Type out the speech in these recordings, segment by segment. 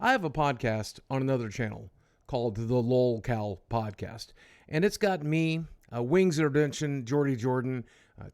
I have a podcast on another channel called the Lolcow podcast, and it's got me, Wingsofredemption, Jordie Jordan,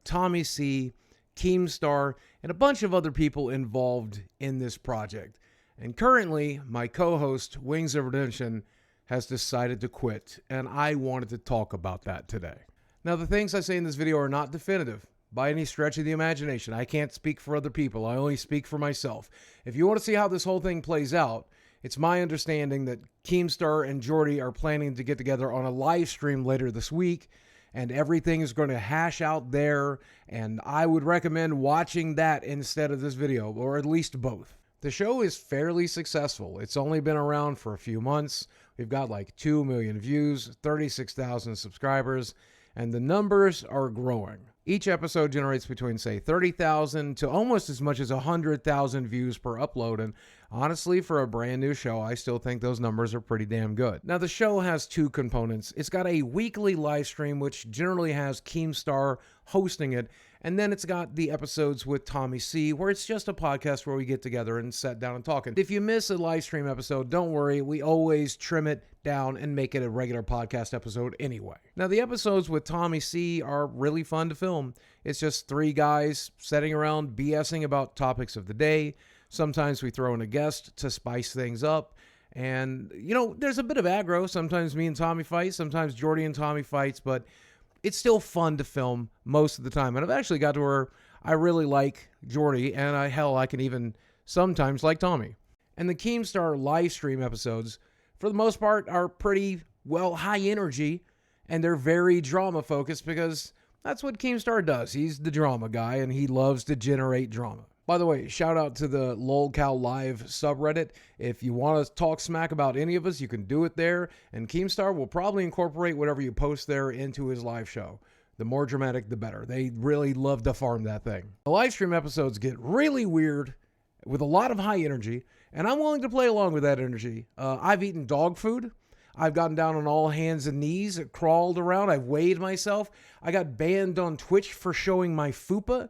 Tommy C, Keemstar, and a bunch of other people involved in this project. And currently, my co-host, Wingsofredemption, has decided to quit, and I wanted to talk about that today. Now, the things I say in this video are not definitive by any stretch of the imagination. I can't speak for other people. I only speak for myself. If you want to see how this whole thing plays out, it's my understanding that Keemstar and Jordie are planning to get together on a live stream later this week, and everything is going to hash out there, and I would recommend watching that instead of this video, or at least both. The show is fairly successful. It's only been around for a few months. We've got like 2 million views, 36,000 subscribers, and the numbers are growing. Each episode generates between, say, 30,000 to almost as much as 100,000 views per upload, and honestly, for a brand new show, I still think those numbers are pretty damn good. Now, the show has two components. It's got a weekly live stream, which generally has Keemstar hosting it, and then it's got the episodes with Tommy C, where it's just a podcast where we get together and sit down and talk. If you miss a live stream episode, don't worry. We always trim it down and make it a regular podcast episode anyway. Now, the episodes with Tommy C are really fun to film. It's just three guys sitting around BSing about topics of the day. Sometimes we throw in a guest to spice things up. And, you know, there's a bit of aggro. Sometimes me and Tommy fight. Sometimes Jordie and Tommy fights. But it's still fun to film most of the time. And I've actually got to where I really like Jordie. And I can even sometimes like Tommy. And the Keemstar live stream episodes, for the most part, are pretty, well, high energy. And they're very drama focused because that's what Keemstar does. He's the drama guy and he loves to generate drama. By the way, shout out to the Lolcow Live subreddit. If you want to talk smack about any of us, you can do it there. And Keemstar will probably incorporate whatever you post there into his live show. The more dramatic, the better. They really love to farm that thing. The live stream episodes get really weird with a lot of high energy. And I'm willing to play along with that energy. I've eaten dog food. I've gotten down on all hands and knees, crawled around. I've weighed myself. I got banned on Twitch for showing my fupa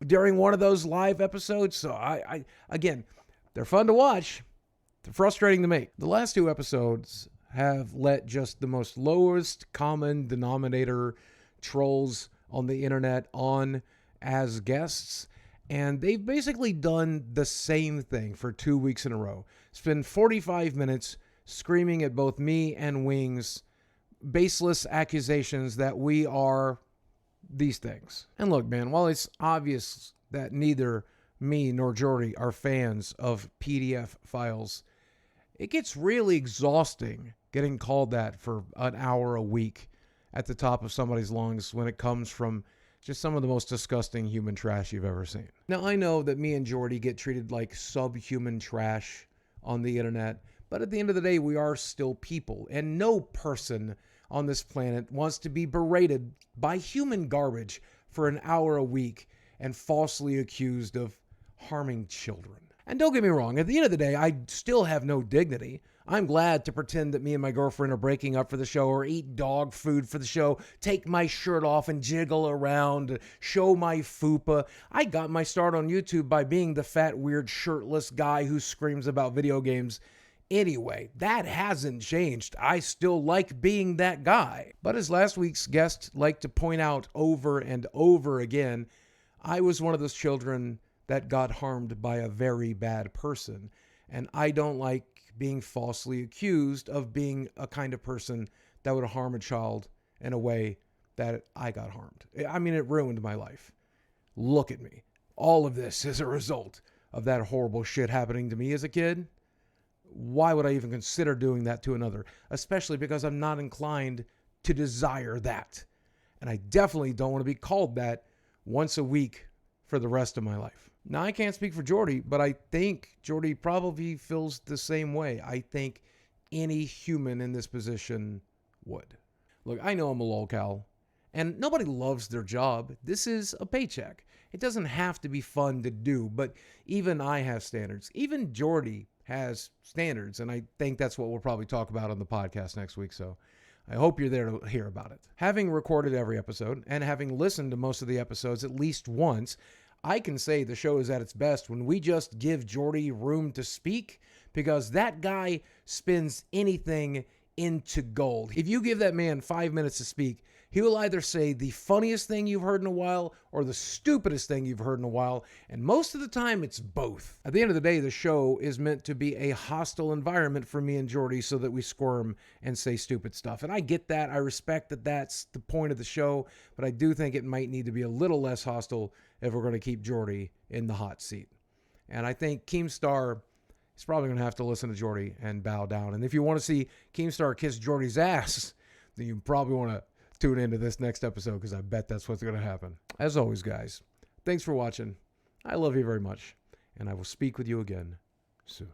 during one of those live episodes. So again, they're fun to watch. They're frustrating to make. The last two episodes have let just the most lowest common denominator trolls on the internet on as guests. And they've basically done the same thing for 2 weeks in a row. Spend 45 minutes screaming at both me and Wings baseless accusations that we are these things. And look, man, while it's obvious that neither me nor Jordie are fans of PDF files, it gets really exhausting getting called that for an hour a week at the top of somebody's lungs when it comes from just some of the most disgusting human trash you've ever seen. Now, I know that me and Jordie get treated like subhuman trash on the internet, but at the end of the day, we are still people, and no person on this planet wants to be berated by human garbage for an hour a week and falsely accused of harming children. And don't get me wrong, at the end of the day, I still have no dignity. I'm glad to pretend that me and my girlfriend are breaking up for the show, or eat dog food for the show, take my shirt off and jiggle around, show my fupa. I got my start on YouTube by being the fat, weird, shirtless guy who screams about video games. Anyway, that hasn't changed. I still like being that guy. But as last week's guest liked to point out over and over again, I was one of those children that got harmed by a very bad person. And I don't like being falsely accused of being a kind of person that would harm a child in a way that I got harmed. I mean, it ruined my life. Look at me. All of this is a result of that horrible shit happening to me as a kid. Why would I even consider doing that to another? Especially because I'm not inclined to desire that. And I definitely don't want to be called that once a week for the rest of my life. Now, I can't speak for Jordie, but I think Jordie probably feels the same way. I think any human in this position would. Look, I know I'm a lolcow, and nobody loves their job. This is a paycheck. It doesn't have to be fun to do, but even I have standards. Even Jordie has standards, and I think that's what we'll probably talk about on the podcast next week, so I hope you're there to hear about it. Having recorded every episode, and having listened to most of the episodes at least once, I can say the show is at its best when we just give Jordie room to speak, because that guy spins anything into gold. If you give that man 5 minutes to speak, he will either say the funniest thing you've heard in a while or the stupidest thing you've heard in a while, and most of the time it's both. At the end of the day, the show is meant to be a hostile environment for me and Jordie so that we squirm and say stupid stuff. And I get that. I respect that that's the point of the show, but I do think it might need to be a little less hostile if we're going to keep Jordie in the hot seat. And I think Keemstar is probably going to have to listen to Jordie and bow down. And if you want to see Keemstar kiss Jordie's ass, then you probably want to tune into this next episode, because I bet that's what's going to happen. As always, guys, thanks for watching. I love you very much, and I will speak with you again soon.